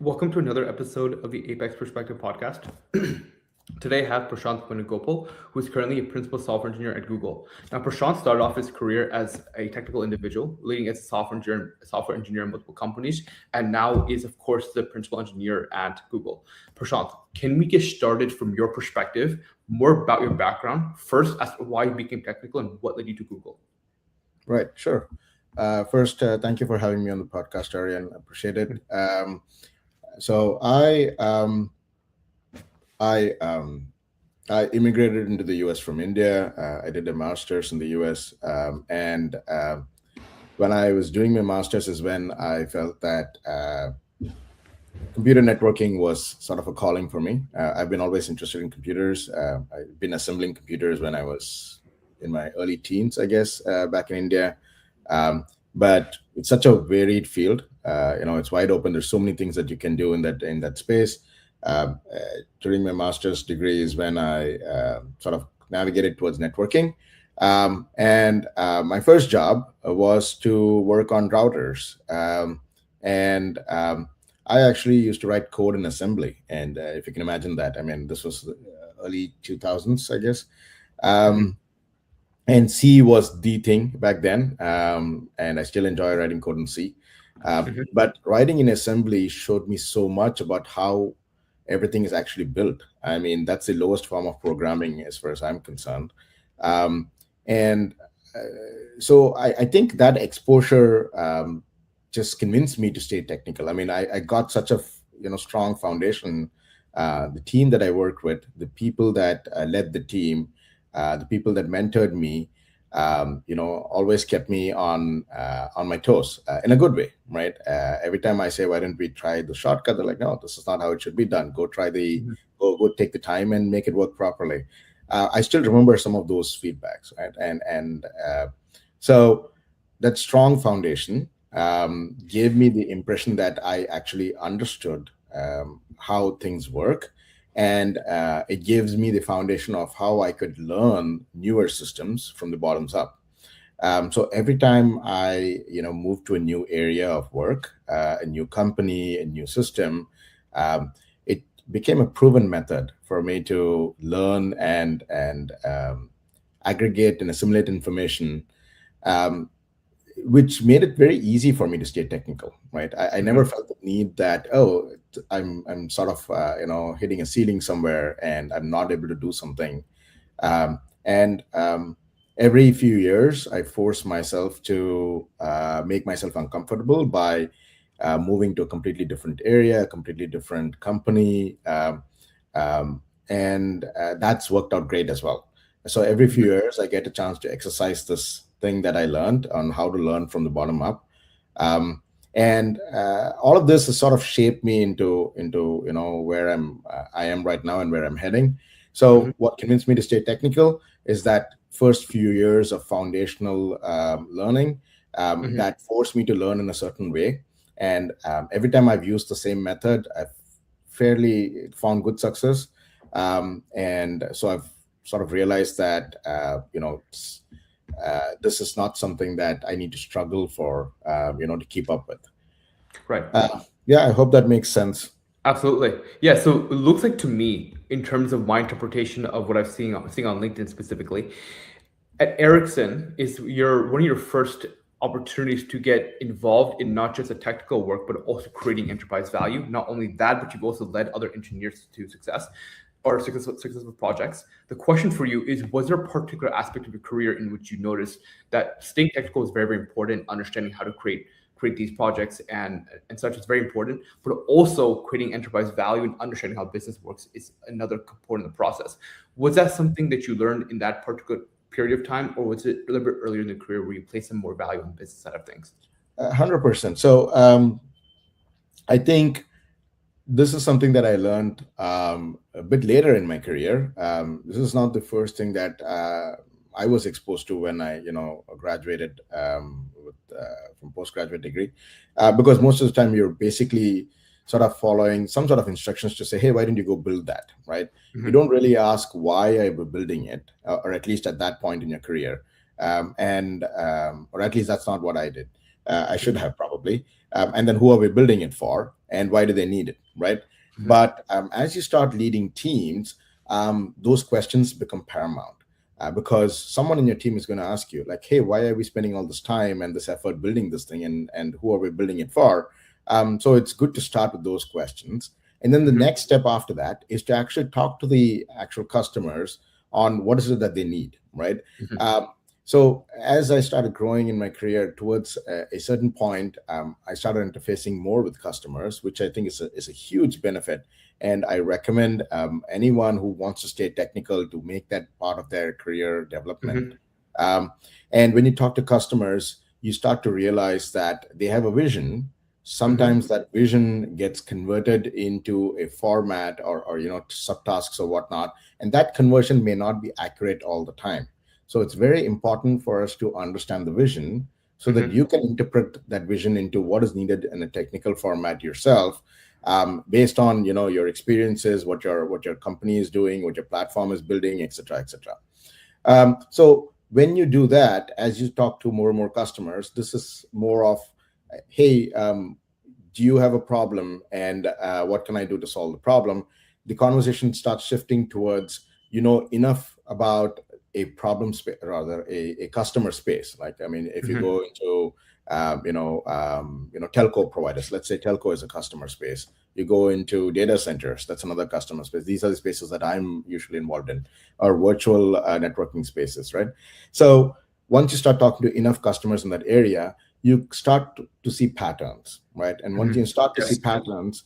Welcome to another episode of the Apex Perspective podcast. Today I have Prashanth Venugopal, who is currently a principal software engineer at Google. Now, Prashanth started off his career as a technical individual, leading as a software engineer in multiple companies, and now is, of course, the principal engineer at Google. Prashanth, can we get started from your perspective, more about your background, first as to why you became technical and what led you to Google? Right, sure. First, thank you for having me on the podcast, Arian. Appreciate it. So I immigrated into the U.S. from India. I did a master's in the U.S. And when I was doing my master's is when I felt that computer networking was sort of a calling for me. I've been always interested in computers. I've been assembling computers when I was in my early teens, I guess, back in India. But it's such a varied field. It's wide open. There's so many things that you can do in that space. During my master's degree is when I sort of navigated towards networking. And my first job was to work on routers. And I actually used to write code in assembly. And if you can imagine that, I mean, this was the early 2000s, I guess. And C was the thing back then. And I still enjoy writing code in C. But writing in assembly showed me so much about how everything is actually built. I mean, that's the lowest form of programming as far as I'm concerned. And so I think that exposure just convinced me to stay technical. I mean, I got such a strong foundation. The team that I worked with, the people that led the team, the people that mentored me, always kept me on my toes in a good way, right? Every time I say, why don't we try the shortcut? They're like, no, this is not how it should be done. Go try go take the time and make it work properly. I still remember some of those feedbacks, right? And so that strong foundation gave me the impression that I actually understood how things work. And it gives me the foundation of how I could learn newer systems from the bottoms up. So every time I, move to a new area of work, a new company, a new system, it became a proven method for me to learn and aggregate and assimilate information, which made it very easy for me to stay technical, right? I never felt the need that, I'm sort of hitting a ceiling somewhere and I'm not able to do something. And every few years, I force myself to make myself uncomfortable by moving to a completely different area, a completely different company, and that's worked out great as well. So every few years, I get a chance to exercise this thing that I learned on how to learn from the bottom up. And all of this has sort of shaped me into where I am right now and where I'm heading. So what convinced me to stay technical is that first few years of foundational learning that forced me to learn in a certain way. And every time I've used the same method, I've fairly found good success. And so I've sort of realized that this is not something that I need to struggle for, to keep up with. Right. Yeah, I hope that makes sense. Absolutely. Yeah. So it looks like to me, in terms of my interpretation of what I've seen on LinkedIn specifically, at Ericsson is one of your first opportunities to get involved in not just the technical work, but also creating enterprise value. Not only that, but you've also led other engineers to success or successful projects. The question for you is, was there a particular aspect of your career in which you noticed that staying technical is very, very important, understanding how to create these projects and such is very important, but also creating enterprise value and understanding how business works is another component of the process. Was that something that you learned in that particular period of time, or was it a little bit earlier in the career where you placed some more value on the business side of things? 100%. So I think this is something that I learned a bit later in my career. This is not the first thing that I was exposed to when I, graduated from postgraduate degree, because most of the time you're basically sort of following some sort of instructions to say, hey, why didn't you go build that, right? You don't really ask why are you building it, or at least at that point in your career. Or at least that's not what I did. I should have probably. And then who are we building it for? and why do they need it, right? Mhm. But as you start leading teams, those questions become paramount, because someone in your team is going to ask you, like, hey, why are we spending all this time and this effort building this thing, and who are we building it for? So it's good to start with those questions. And then the Mhm. next step after that is to actually talk to the actual customers on what is it that they need, right? Mhm. Um, so as I started growing in my career towards a certain point, I started interfacing more with customers, which I think is a huge benefit. And I recommend anyone who wants to stay technical to make that part of their career development. Mhm. Um, and when you talk to customers, you start to realize that they have a vision. Mhm. Sometimes that vision gets converted into a format, or subtasks or whatnot, and that conversion may not be accurate all the time. So it's very important for us to understand the vision so that Mhm. you can interpret that vision into what is needed in a technical format yourself, based on your experiences, what your company is doing, what your platform is building, etc., etc. So when you do that, as you talk to more and more customers, this is more of, hey, do you have a problem, and what can I do to solve the problem? The conversation starts shifting towards enough about a problem space, rather a customer space. Like, I mean, if you Mhm. go into telco providers, let's say telco is a customer space. You go into data centers, that's another customer space. These are the spaces that I'm usually involved in, or virtual networking spaces, right? So once you start talking to enough customers in that area, you start to see patterns, right? And once you Mhm. start to see Yes. patterns,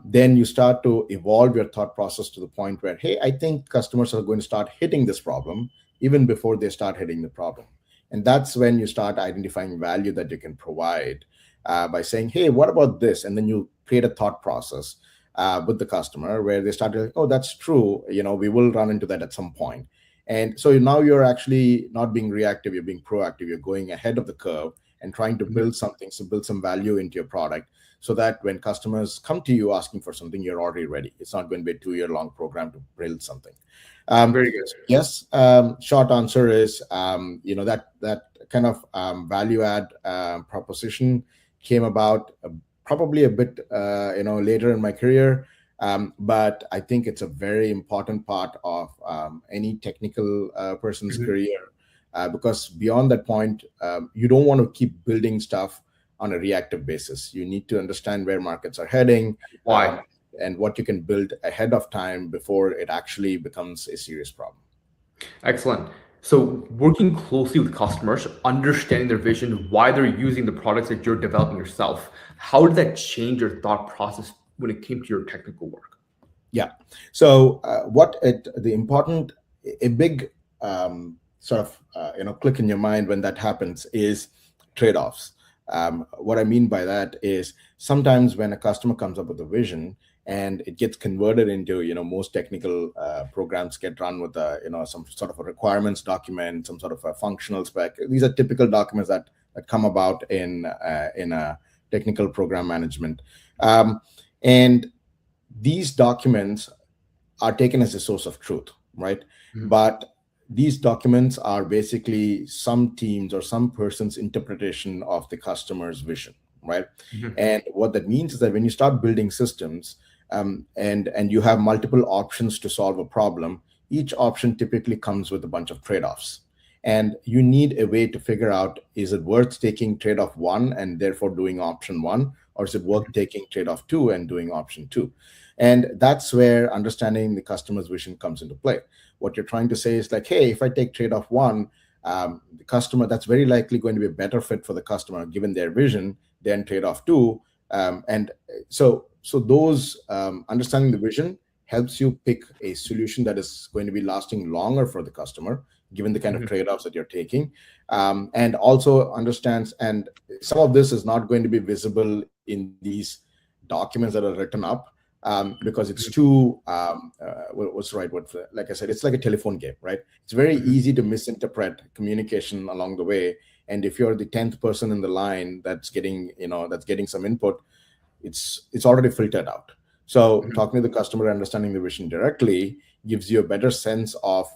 then you start to evolve your thought process to the point where, hey, I think customers are going to start hitting this problem even before they start hitting the problem. And that's when you start identifying value that you can provide, by saying, hey, what about this? And then you create a thought process with the customer where they start to, oh, that's true. We will run into that at some point. And so now you're actually not being reactive, you're being proactive, you're going ahead of the curve and trying to Mhm. build something, so build some value into your product, so that when customers come to you asking for something, you're already ready. It's not going to be a 2 year long program to build something. Very good. Yes, short answer is, that kind of value add proposition came about probably a bit later in my career, but I think it's a very important part of any technical person's Mhm. career, because beyond that point, you don't want to keep building stuff on a reactive basis. You need to understand where markets are heading, Why? and what you can build ahead of time before it actually becomes a serious problem. Excellent. So, working closely with customers, understanding their vision, why they're using the products that you're developing yourself, how did that change your thought process when it came to your technical work? Yeah. So what it the important a big sort of click in your mind when that happens is trade-offs. What I mean by that is, sometimes when a customer comes up with a vision and it gets converted into, most technical programs get run with a, some sort of a requirements document, some sort of a functional spec. These are typical documents that come about in a technical program management. And these documents are taken as a source of truth, right? Mhm. But these documents are basically some teams or some person's interpretation of the customer's vision, right? Mhm. And what that means is that when you start building systems, and you have multiple options to solve a problem, each option typically comes with a bunch of trade-offs. And you need a way to figure out, is it worth taking trade-off one and therefore doing option one, or is it worth taking trade-off two and doing option two? And that's where understanding the customer's vision comes into play. What you're trying to say is like, hey, if I take trade-off one, the customer, that's very likely going to be a better fit for the customer given their vision than trade-off two. And so those understanding the vision helps you pick a solution that is going to be lasting longer for the customer given the kind of Mhm. trade-offs that you're taking, and also understands. And some of this is not going to be visible in these documents that are written up, because it's too what's the right word for it? Like I said, it's like a telephone game, right? It's very Mhm. easy to misinterpret communication along the way. And if you're the 10th person in the line that's getting some input, it's already filtered out. So Mhm. talking to the customer, understanding the vision directly, gives you a better sense of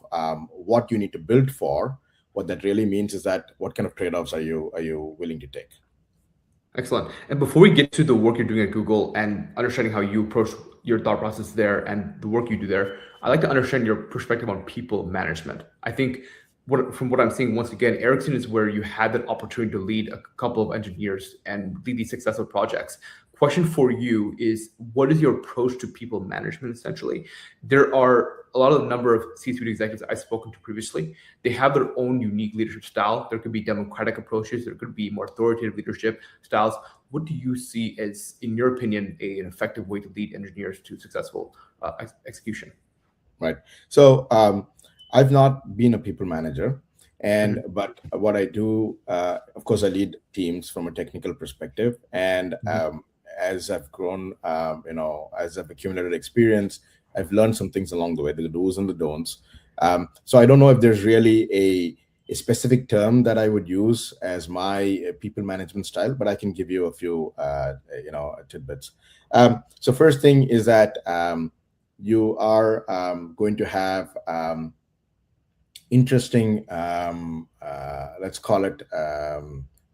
what you need to build for. What that really means is that, what kind of trade-offs are you willing to take? Excellent. And before we get to the work you're doing at Google and understanding how you approach your thought process there and the work you do there, I'd like to understand your perspective on people management. I think from what I'm seeing, once again, Ericsson is where you had that opportunity to lead a couple of engineers and lead these successful projects. Question for you is, what is your approach to people management essentially? There are a lot of the number of C-suite executives I've spoken to previously. They have their own unique leadership style. There could be democratic approaches. There could be more authoritative leadership styles. What do you see as, in your opinion, an effective way to lead engineers to successful execution? Right. So I've not been a people manager, and Mhm, but what I do, of course, I lead teams from a technical perspective, and mhm, as I've grown, as I've accumulated experience, I've learned some things along the way, the do's and the don'ts. So I don't know if there's really a specific term that I would use as my people management style, but I can give you a few, tidbits. So first thing is that you are going to have interesting, let's call it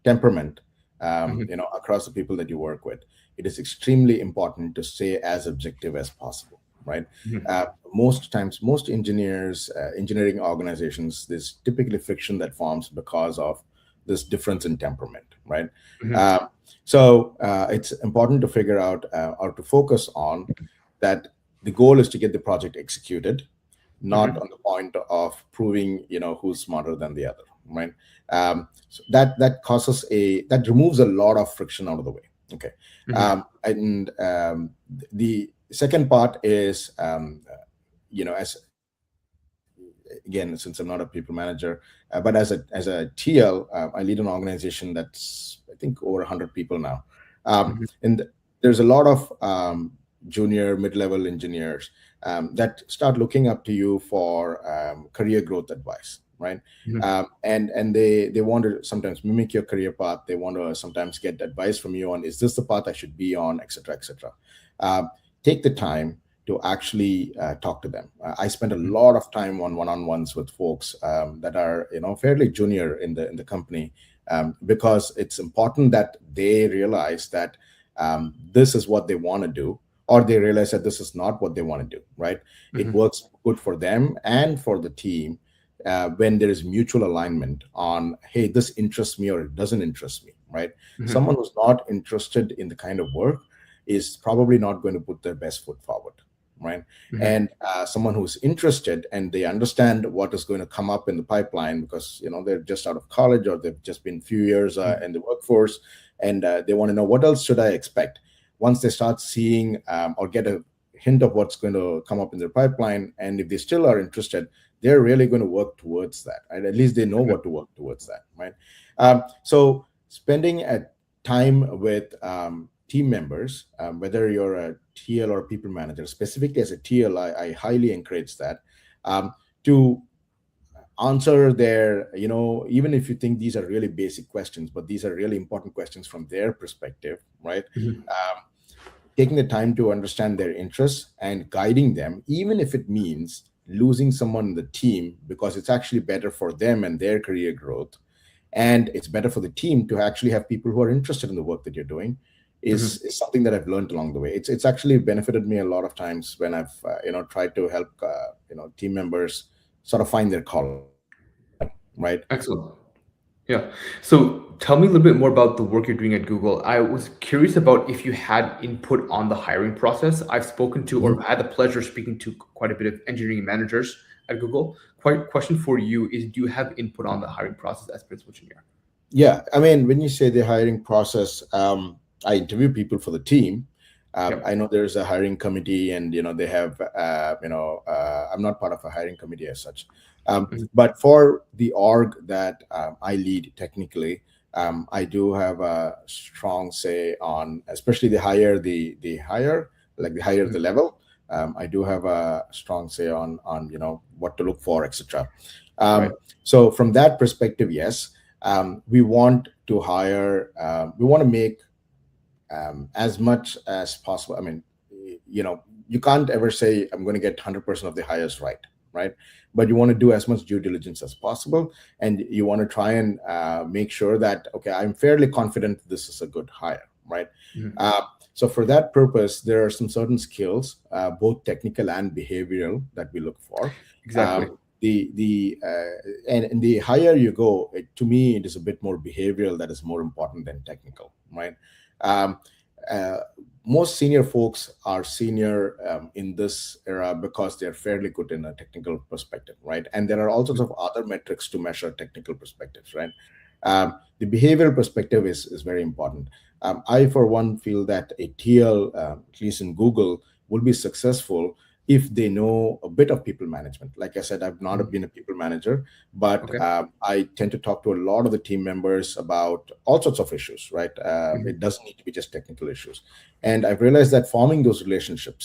temperament, mhm, across the people that you work with. It is extremely important to stay as objective as possible, right? mhm, Uh, Most times, most engineering organizations, there's typically friction that forms because of this difference in temperament, right? mhm, Uh, so it's important to figure out or to focus on that the goal is to get the project executed, not mhm, on the point of proving who's smarter than the other, right? So that removes a lot of friction out of the way. Okay. mhm, And the second part is, as again, since I'm not a people manager, but as a TL, I lead an organization that's, I think, over 100 people now, mhm, and there's a lot of junior, mid-level engineers that start looking up to you for career growth advice, right? mhm, And they want to sometimes mimic your career path. They want to sometimes get advice from you on, is this the path I should be on, etc., etc. Um, Take the time to actually talk to them. I spend a mhm, lot of time on one-on-ones with folks that are fairly junior in the company, because it's important that they realize that this is what they want to do, or they realize that this is not what they want to do. Right? It mhm, works good for them and for the team when there is mutual alignment on, hey, this interests me or it doesn't interest me. Right? mhm, Someone who's not interested in the kind of work is probably not going to put their best foot forward, right? mhm, And someone who's interested and they understand what is going to come up in the pipeline, because they're just out of college or they've just been a few years mhm, in the workforce, and they want to know, what else should I expect? Once they start seeing or get a hint of what's going to come up in their pipeline, and if they still are interested, they're really going to work towards that, right? At least they know mhm, what to work towards that, right? So spending a time with team members, whether you're a TL or a people manager, specifically as a TL, I highly encourage that, um, to answer their, even if you think these are really basic questions, but these are really important questions from their perspective, right? mhm, Taking the time to understand their interests and guiding them, even if it means losing someone in the team, because it's actually better for them and their career growth, and it's better for the team to actually have people who are interested in the work that you're doing, mhm. is something that I've learned along the way. It's actually benefited me a lot of times when I've tried to help team members sort of find their calling, right? Excellent. Yeah. So tell me a little bit more about the work you're doing at Google. I was curious about if you had input on the hiring process. I've spoken to or Mhm. had the pleasure of speaking to quite a bit of engineering managers at Google. Quite question for you is, do you have input on the hiring process as principal engineer? Yeah, I mean, when you say the hiring process, I interview people for the team. Yep. I know there's a hiring committee, and they have, I'm not part of a hiring committee as such, Mhm, but for the org that I lead technically, I do have a strong say on, especially the higher mhm, the level. I do have a strong say on what to look for, etc. right. So from that perspective, yes, we want to hire, we want to make as much as possible. I mean, you can't ever say I'm going to get 100% of the hires right, right? But you want to do as much due diligence as possible, and you want to try and make sure that, okay, I'm fairly confident this is a good hire, right? Mhm. Uh, so for that purpose, there are some certain skills, both technical and behavioral, that we look for. Exactly. And the higher you go, to me, it is a bit more behavioral that is more important than technical, right? Um, uh, Most senior folks are senior in this era because they're fairly good in a technical perspective, right? And there are all sorts of other metrics to measure technical perspectives, right? The behavioral perspective is very important. I, for one, feel that a TL, at least in Google, will be successful if they know a bit of people management. Like I said, I've not Mhm. been a people manager, but Okay. I tend to talk to a lot of the team members about all sorts of issues, right? It Mhm. doesn't need to be just technical issues. And I've realized that forming those relationships,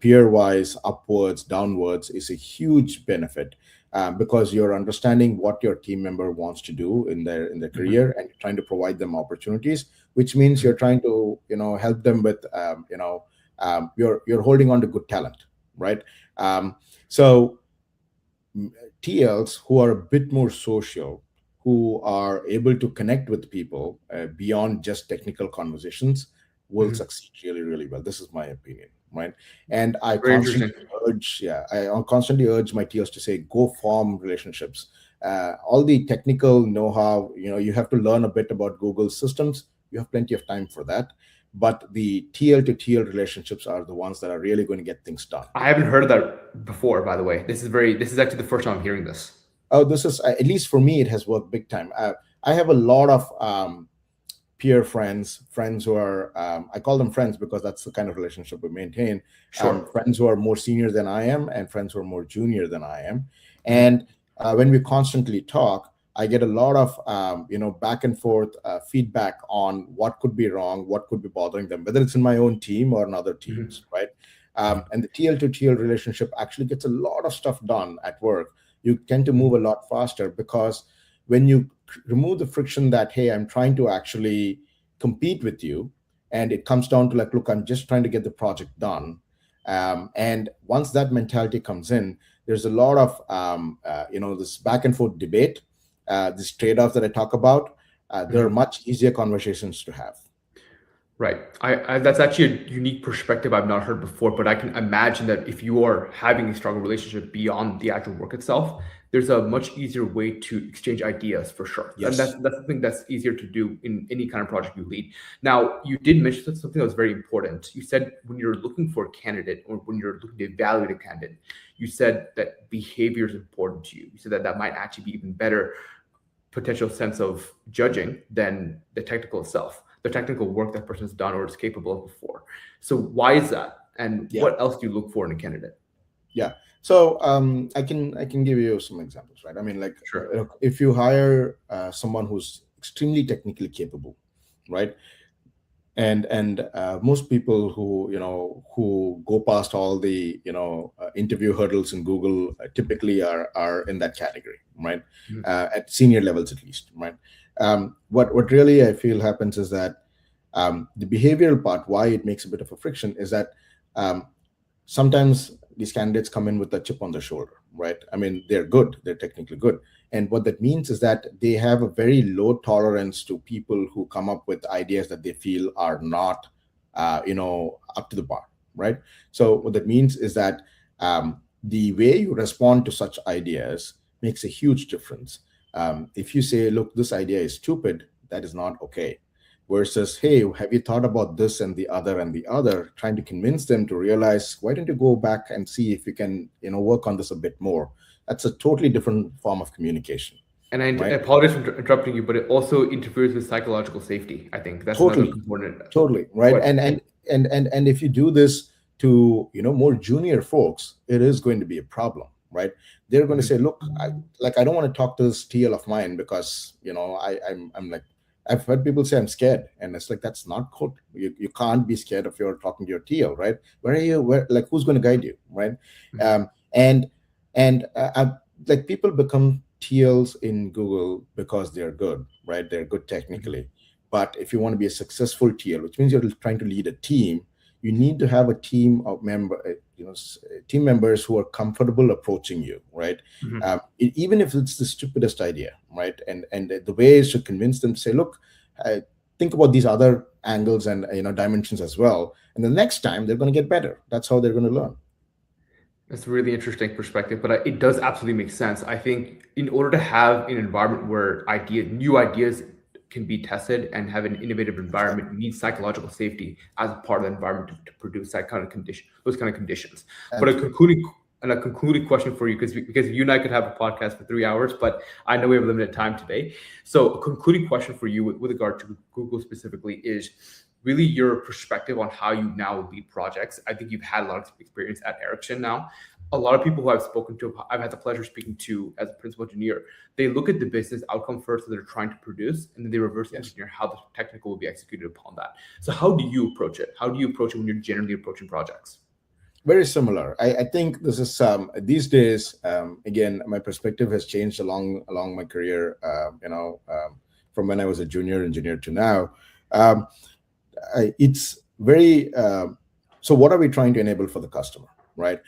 peer wise, upwards, downwards, is a huge benefit. Because you're understanding what your team member wants to do in their Mhm. career, and you're trying to provide them opportunities, which means Mhm. you're trying to help them with you're holding on to good talent, right? Um, so TLs who are a bit more social, who are able to connect with people beyond just technical conversations, will Mhm. succeed really, really well. This is my opinion, right? And I Very interesting. constantly I constantly urge my TLs to say, go form relationships. All the technical know-how, you have to learn a bit about Google systems. You have plenty of time for that. But the TL to TL relationships are the ones that are really going to get things done. I haven't heard of that before, by the way. This is actually the first time I'm hearing this. Oh, this is at least for me, it has worked big time. I have a lot of peer friends, friends who are, I call them friends because that's the kind of relationship we maintain. Sure. Friends who are more senior than I am, and friends who are more junior than I am. Mhm. And when we constantly talk, I get a lot of back and forth feedback on what could be wrong, what could be bothering them, whether it's in my own team or in other Mhm. teams, right? And the TL to TL relationship actually gets a lot of stuff done at work. You tend to move Mhm. a lot faster because when you remove the friction that, hey, I'm trying to actually compete with you, and it comes down to like, look, I'm just trying to get the project done. And once that mentality comes in, there's a lot of this back and forth debate, this trade-off that I talk about. There are Mhm. much easier conversations to have. Right. That's actually a unique perspective I've not heard before, but I can imagine that if you are having a stronger relationship beyond the actual work itself, there's a much easier way to exchange ideas for sure. And Yes. that's something that's easier to do in any kind of project you lead. Now, you did mention something that was very important. You said when you're looking for a candidate or when you're looking to evaluate a candidate, you said that behavior is important to you. You said that that might actually be even better potential sense of judging than the technical itself, the technical work that person's done or is capable of before. So why is that? And Yeah. what else do you look for in a candidate? Yeah. So I can give you some examples, right? I mean, like, Sure. if you hire someone who's extremely technically capable, right? And most people who go past all the interview hurdles in Google typically are in that category, right? Mhm. At senior levels, at least, right? What really I feel happens is that the behavioral part, why it makes a bit of a friction, is that um, sometimes these candidates come in with a chip on their shoulder, right? I mean, they're good, they're technically good. And what that means is that they have a very low tolerance to people who come up with ideas that they feel are not, up to the bar, right? So what that means is that the way you respond to such ideas makes a huge difference. If you say, look, this idea is stupid, that is not okay, versus, hey, have you thought about this and the other, trying to convince them to realize, why don't you go back and see if you can work on this a bit more. That's a totally different form of communication, And I right? apologize for interrupting you, but it also interferes with psychological safety. I think that's another Totally. component. Totally, right. What? And if you do this to more junior folks, it is going to be a problem, right? They're going to say, Mhm. look, I don't want to talk to this TL of mine because I'm like, I've heard people say I'm scared, and it's like, that's not good. You can't be scared if you're talking to your TL, right? Where are you, where, like, who's going to guide you, right? Mhm. um and like, people become TLs in Google because they're good, right? They're good Mhm. technically. But if you want to be a successful TL, which means you're trying to lead a team, you need to have a team of member. team members who are comfortable approaching you, right? Mhm. Even if it's the stupidest idea, right? And the way is to convince them to say, look, uh, think about these other angles and dimensions as well, and the next time they're going to get better. That's how they're going to learn. That's a really interesting perspective, but it does absolutely make sense. I think in order to have an environment where new ideas can be tested and have an innovative environment, you need psychological safety as a part of the environment to produce that kind of condition, those kind of conditions. But Absolutely. a concluding question for you, because you and I could have a podcast for 3 hours, but I know we have limited time today. So a concluding question for you with regard to Google specifically is really your perspective on how you now lead projects. I think you've had a lot of experience at Ericsson now. A lot of people who I've spoken to, I've had the pleasure of speaking to as a principal engineer, they look at the business outcome first that they're trying to produce, and then they reverse Yes. engineer how the technical will be executed upon that. So how do you approach it? How do you approach it when you're generally approaching projects? Very similar. I think this is these days. Again, my perspective has changed along my career. From when I was a junior engineer to now. Um, it's very so what are we trying to enable for the customer, right?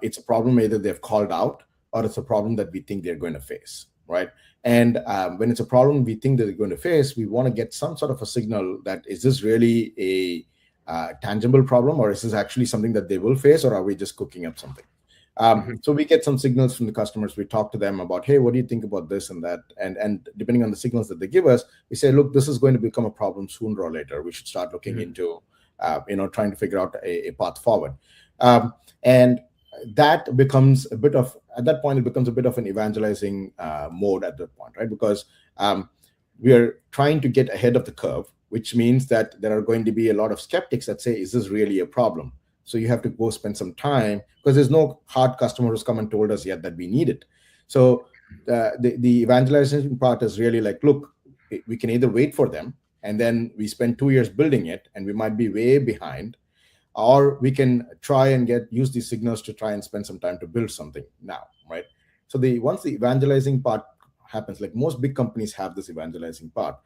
It's a problem either they've called out, or it's a problem that we think they're going to face, right? And when it's a problem we think that they're going to face, we want to get some sort of a signal that, is this really a tangible problem, or is this actually something that they will face, or are we just cooking up something? Mhm. So we get some signals from the customers. We talk to them about, hey, what do you think about this and that? And depending on the signals that they give us, we say, look, this is going to become a problem sooner or later. We should start looking Mhm. into, trying to figure out a path forward. And that becomes a bit of, at that point, it becomes a bit of an evangelizing mode at that point, right? Because we are trying to get ahead of the curve, which means that there are going to be a lot of skeptics that say, is this really a problem? So you have to go spend some time, because there's no hard customer who's come and told us yet that we need it. So the evangelization part is really like, look, we can either wait for them and then we spend 2 years building it and we might be way behind, or we can try and use these signals to try and spend some time to build something now, right? So the once the evangelizing part happens, like most big companies have this evangelizing part,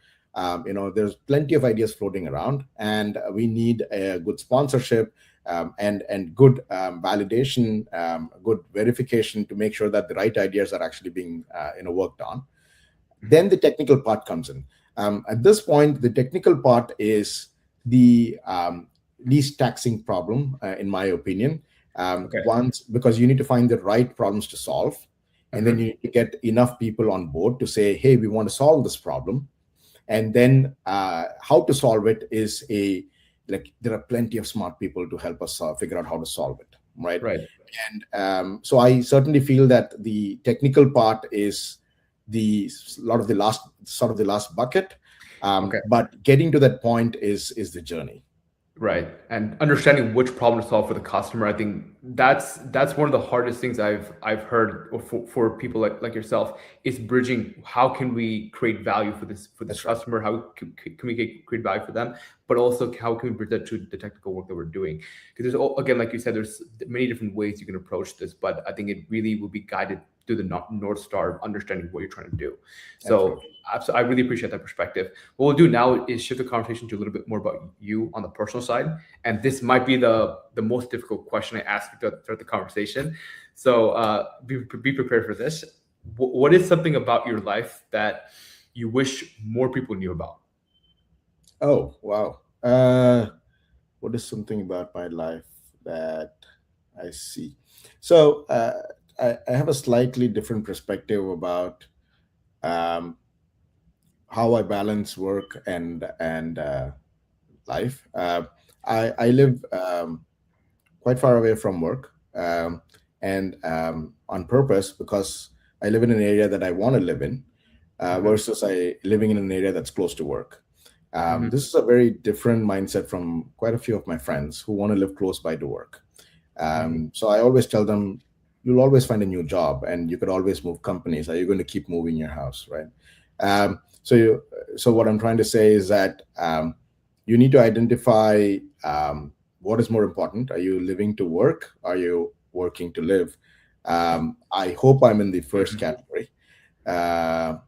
there's plenty of ideas floating around, and we need a good sponsorship, and good validation, good verification to make sure that the right ideas are actually being worked on. Then the technical part comes in. At this point, the technical part is the least taxing problem, in my opinion. Okay. Once, because you need to find the right problems to solve, and then Mhm. you need to get enough people on board to say, hey, we want to solve this problem. And then how to solve it is like, there are plenty of smart people to help us figure out how to solve it, right? Right. And so I certainly feel that the technical part is the lot of the last sort of the last bucket, Okay. but getting to that point is the journey. Right. And understanding which problem to solve for the customer, I think that's one of the hardest things I've heard for people like yourself, is bridging how can we create value for this That's right. customer, how can we create value for them, but also how can we bridge that to the technical work that we're doing. Because again, like you said, there's many different ways you can approach this, but I think it really will be guided through the North Star of understanding what you're trying to do. So Absolutely. I really appreciate that perspective. What we'll do now is shift the conversation to a little bit more about you on the personal side, and this might be the most difficult question I ask throughout the conversation. So be prepared for this. What is something about your life that you wish more people knew about? Oh, wow. What is something about my life that I see? So I have a slightly different perspective about um, how I balance work and life. I live quite far away from work, and on purpose, because I live in an area that I want to live in, Hmm. versus I living in an area that's close to work. Hmm. This is a very different mindset from quite a few of my friends who want to live close by to work. Hmm. So I always tell them, you'll always find a new job, and you could always move companies. Are you going to keep moving your house, right? Um, so you, so what I'm trying to say is that you need to identify what is more important. Are you living to work? Are you working to live? I hope I'm in the first Hmm. category. Uh,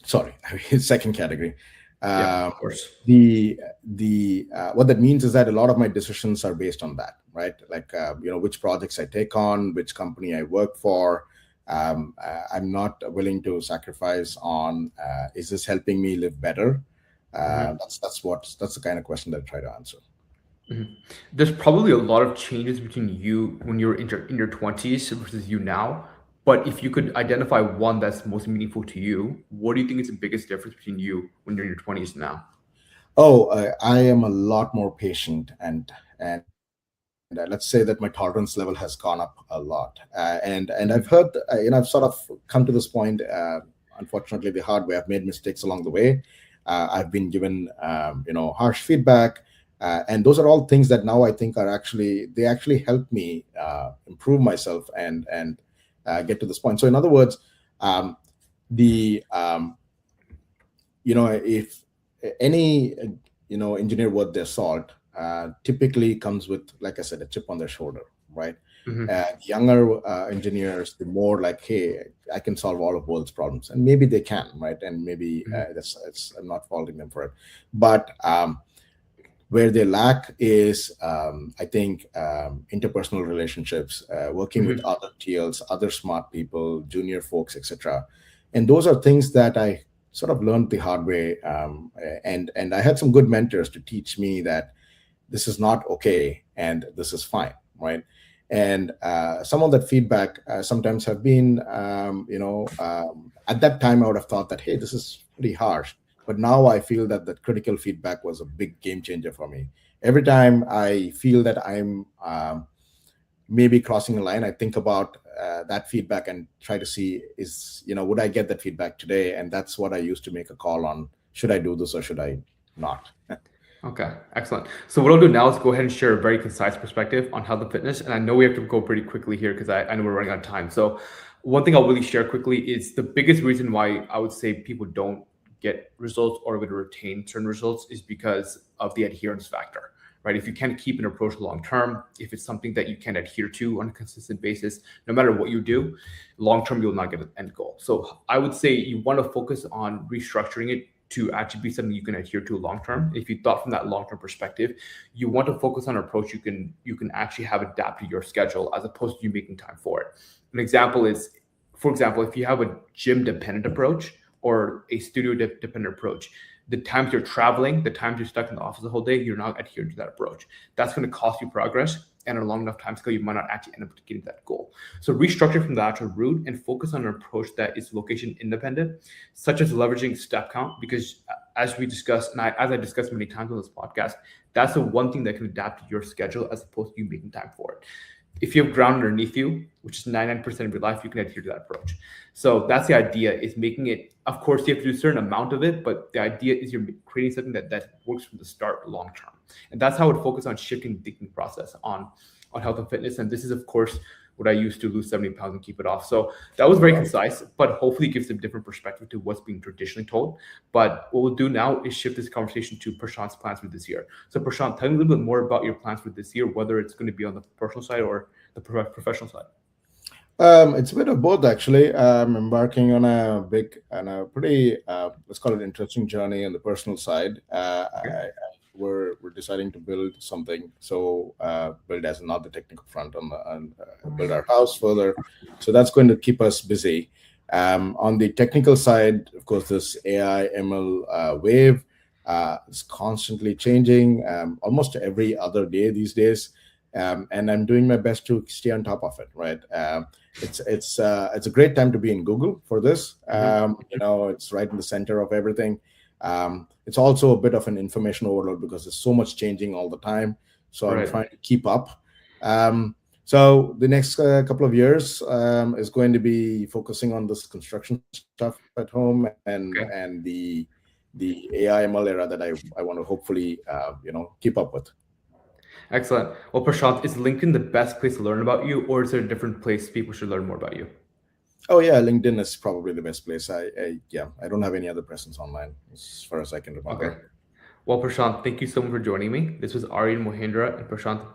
Sorry, second category. Yeah, Um, of course. the what that means is that a lot of my decisions are based on that. right? Like which projects I take on, which company I work for. I'm not willing to sacrifice on is this helping me live better. That's the kind of question that I try to answer. Mhm. There's probably a lot of changes between you when you were in your 20s versus you now. But if you could identify one that's most meaningful to you, what do you think is the biggest difference between you when you're in your 20s now? Oh, I am a lot more patient, and let's say that my tolerance level has gone up a lot. And I've heard, I've sort of come to this point. Unfortunately, the hard way. I've made mistakes along the way. I've been given, harsh feedback, and those are all things that now I think are actually they actually help me improve myself and get to this point. So, in other words, um, the if any engineer worth their salt typically comes with, like I said, a chip on their shoulder, right? Hmm. Younger engineers, the more like, hey, I can solve all of world's problems, and maybe they can, right? And maybe Hmm. I'm not faulting them for it, but where they lack is, I think, interpersonal relationships, working with Hmm. other TLs, other smart people, junior folks, etc. And those are things that I sort of learned the hard way. And I had some good mentors to teach me that this is not okay and this is fine, right? And some of that feedback sometimes have been, at that time I would have thought that, hey, this is pretty harsh. But now I feel that that critical feedback was a big game changer for me. Every time I feel that I'm maybe crossing a line, I think about that feedback and try to see, would I get that feedback today? And that's what I use to make a call on, should I do this or should I not? Okay, excellent. So what I'll do now is go ahead and share a very concise perspective on health and fitness. And I know we have to go pretty quickly here because I know we're running out of time. So one thing I'll really share quickly is the biggest reason why I would say people don't get results or would retain certain results is because of the adherence factor, right? If you can't keep an approach long term, if it's something that you can adhere to on a consistent basis, no matter what you do, long term you'll not get an end goal. So I would say you want to focus on restructuring it to actually be something you can adhere to long term. If you thought from that long term perspective, you want to focus on an approach you can actually have adapt to your schedule as opposed to you making time for it. An example is, for example, if you have a gym dependent approach or a studio dependent approach, the times you're traveling, the times you're stuck in the office the whole day, you're not adhering to that approach. That's going to cost you progress. And in a long enough time scale, you might not actually end up getting that goal. So restructure from the actual route and focus on an approach that is location independent, such as leveraging step count, because as we discussed, and as I discussed many times on this podcast, that's the one thing that can adapt to your schedule as opposed to you making time for it. If you have ground underneath you, which is 99% of your life, you can adhere to that approach. So that's the idea, is making it, of course, you have to do a certain amount of it, but the idea is you're creating something that works from the start long term. And that's how I would focus on shifting the thinking process on health and fitness. And this is, of course, what I use to lose 70 pounds and keep it off. So that was very Right. concise, but hopefully gives a different perspective to what's being traditionally told. But what we'll do now is shift this conversation to Prashanth's plans for this year. So Prashant, tell me a little bit more about your plans for this year, whether it's going to be on the personal side or the professional side. It's a bit of both, actually. I'm embarking on a big and a pretty, let's call it, interesting journey on the personal side. Okay. We're deciding to build something. So build as not the technical front build our house further. So that's going to keep us busy. On the technical side, of course, this AI ML wave is constantly changing, almost every other day these days. And I'm doing my best to stay on top of it. Right. It's a great time to be in Google for this. Mhm. It's right in the center of everything. It's also a bit of an information overload because there's so much changing all the time. So I'm Right. trying to keep up. So the next couple of years is going to be focusing on this construction stuff at home and Okay. the AI ML era that I want to hopefully keep up with. Excellent. Well, Prashant, is LinkedIn the best place to learn about you, or is there a different place people should learn more about you? Oh yeah, LinkedIn is probably the best place. I don't have any other presence online as far as I can Okay. remember. Well, Prashant, thank you so much for joining me. This was Aryan Mohindra and Prashant